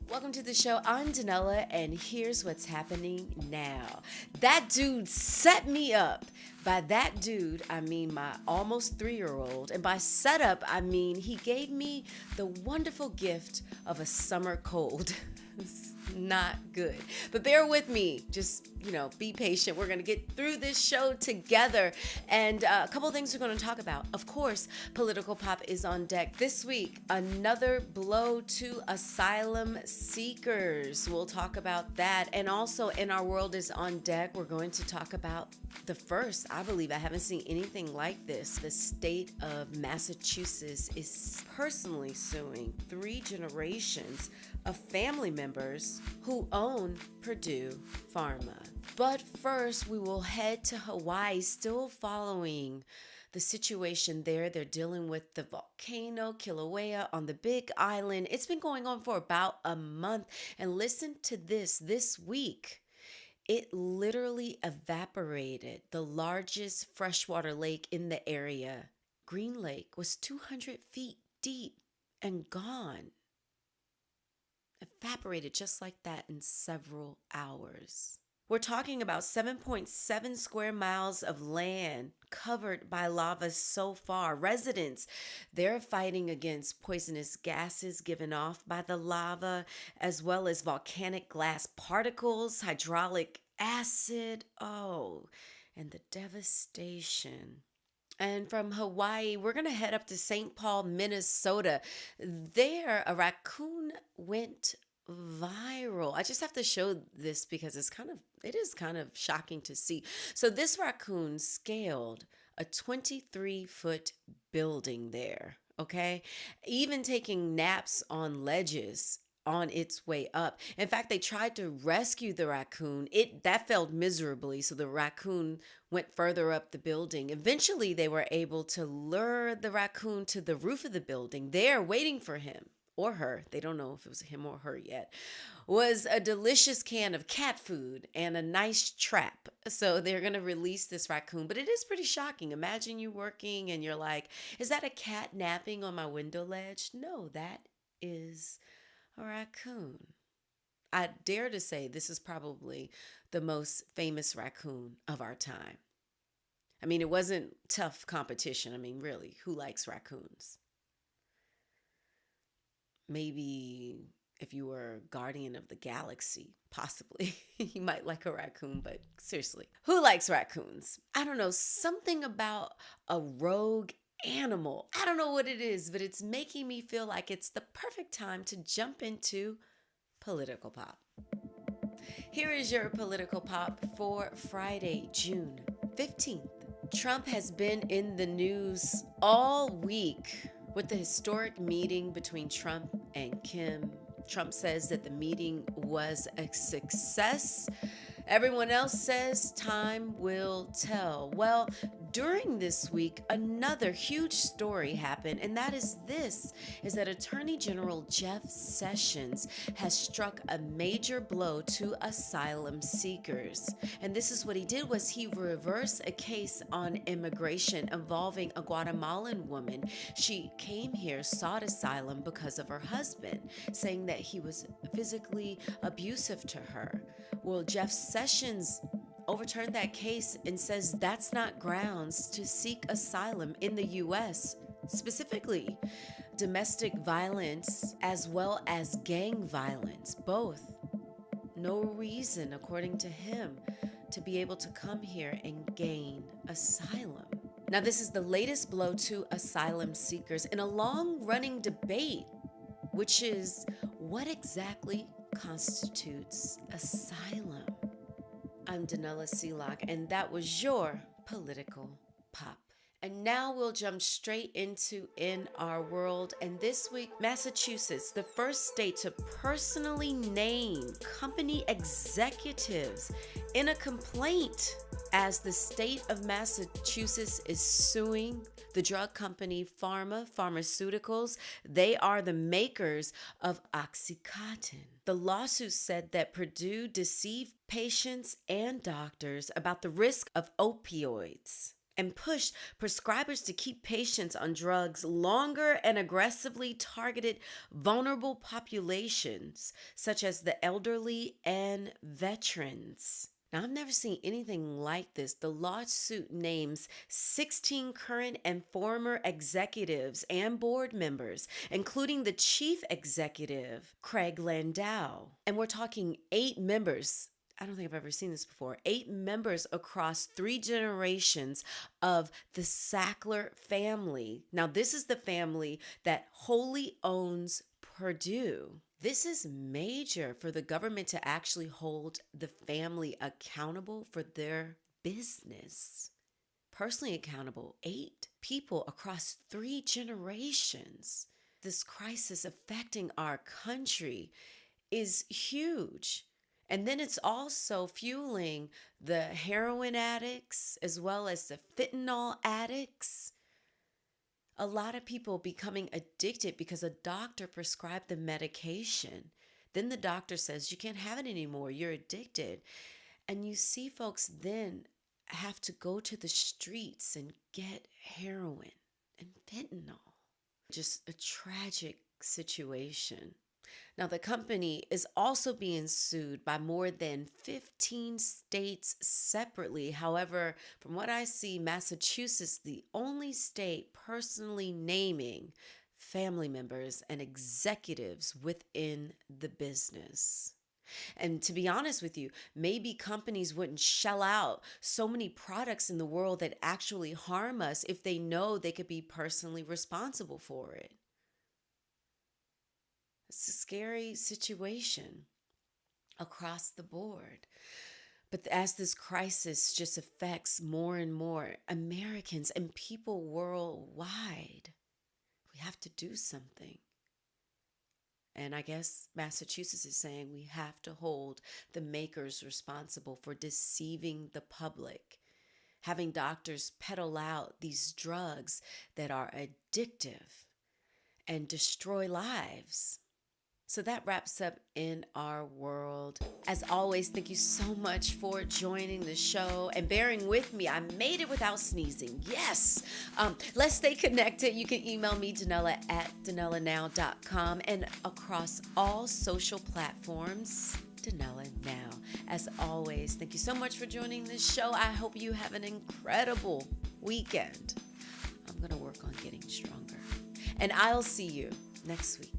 Welcome to the show. I'm Danella, and here's what's happening now. That dude set me up. By that dude, I mean my almost 3-year-old. And by setup, I mean he gave me the wonderful gift of a summer cold. It's not good. But bear with me. Just, be patient. We're going to get through this show together. And a couple of things we're going to talk about. Of course, Political Pop is on deck. This week, another blow to asylum seekers. We'll talk about that. And also, In Our World is on deck. We're going to talk about the first, I believe, I haven't seen anything like this. The state of Massachusetts is personally suing 3 generations of family members who own Purdue Pharma. But first, we will head to Hawaii, still following the situation there. They're dealing with the volcano Kilauea on the Big Island. It's been going on for about a month. And listen to this week, it literally evaporated the largest freshwater lake in the area. Green Lake was 200 feet deep and gone. Evaporated just like that in several hours. We're talking about 7.7 square miles of land covered by lava so far. Residents, they're fighting against poisonous gases given off by the lava, as well as volcanic glass particles, hydraulic acid. Oh, and the devastation. And from Hawaii, we're going to head up to St. Paul, Minnesota. There, a raccoon went viral. I just have to show this because it is kind of shocking to see. So this raccoon scaled a 23-foot building there, okay? Even taking naps on ledges on its way up. In fact, they tried to rescue the raccoon. That failed miserably, so the raccoon went further up the building. Eventually, they were able to lure the raccoon to the roof of the building. There, waiting for him or her, they don't know if it was him or her yet, was a delicious can of cat food and a nice trap. So they're going to release this raccoon. But it is pretty shocking. Imagine you working and you're like, is that a cat napping on my window ledge? No, that is a raccoon. I dare to say this is probably the most famous raccoon of our time. I mean, it wasn't tough competition. I mean, really, who likes raccoons? Maybe if you were guardian of the galaxy, possibly you might like a raccoon, but seriously, who likes raccoons? I don't know, something about a rogue animal. I don't know what it is, but it's making me feel like it's the perfect time to jump into Political Pop. Here is your Political Pop for Friday, June 15th. Trump has been in the news all week with the historic meeting between Trump and Kim. Trump says that the meeting was a success. Everyone else says time will tell. Well, during this week, another huge story happened, and that is that Attorney General Jeff Sessions has struck a major blow to asylum seekers. And this is what he did was he reversed a case on immigration involving a Guatemalan woman. She came here, sought asylum because of her husband, saying that he was physically abusive to her. Well, Jeff Sessions overturned that case and says that's not grounds to seek asylum in the U.S., specifically domestic violence as well as gang violence, both. No reason, according to him, to be able to come here and gain asylum. Now, this is the latest blow to asylum seekers in a long-running debate, which is what exactly constitutes asylum. I'm Danella Seelock, and that was your Political Pop. And now we'll jump straight into In Our World. And this week, Massachusetts, the first state to personally name company executives in a complaint, as the state of Massachusetts is suing the drug company Pharmaceuticals. They are the makers of Oxycontin. The lawsuit said that Purdue deceived patients and doctors about the risk of opioids. and pushed prescribers to keep patients on drugs longer and aggressively targeted vulnerable populations, such as the elderly and veterans. Now, I've never seen anything like this. The lawsuit names 16 current and former executives and board members, including the chief executive, Craig Landau. And we're talking 8 members. I don't think I've ever seen this before. 8 members across 3 generations of the Sackler family. Now, this is the family that wholly owns Purdue. This is major for the government to actually hold the family accountable for their business. Personally accountable, 8 people across 3 generations. This crisis affecting our country is huge. And then it's also fueling the heroin addicts as well as the fentanyl addicts. A lot of people becoming addicted because a doctor prescribed the medication. Then the doctor says, you can't have it anymore, you're addicted. And you see folks then have to go to the streets and get heroin and fentanyl. Just a tragic situation. Now, the company is also being sued by more than 15 states separately. However, from what I see, Massachusetts, the only state personally naming family members and executives within the business. And to be honest with you, maybe companies wouldn't shell out so many products in the world that actually harm us if they know they could be personally responsible for it. It's a scary situation across the board. But as this crisis just affects more and more Americans and people worldwide, we have to do something. And I guess Massachusetts is saying we have to hold the makers responsible for deceiving the public, having doctors peddle out these drugs that are addictive and destroy lives. So that wraps up In Our World. As always, thank you so much for joining the show and bearing with me. I made it without sneezing. Yes. Let's stay connected. You can email me, Danella, at danellanow.com, and across all social platforms, Danella Now. As always, thank you so much for joining this show. I hope you have an incredible weekend. I'm going to work on getting stronger. And I'll see you next week.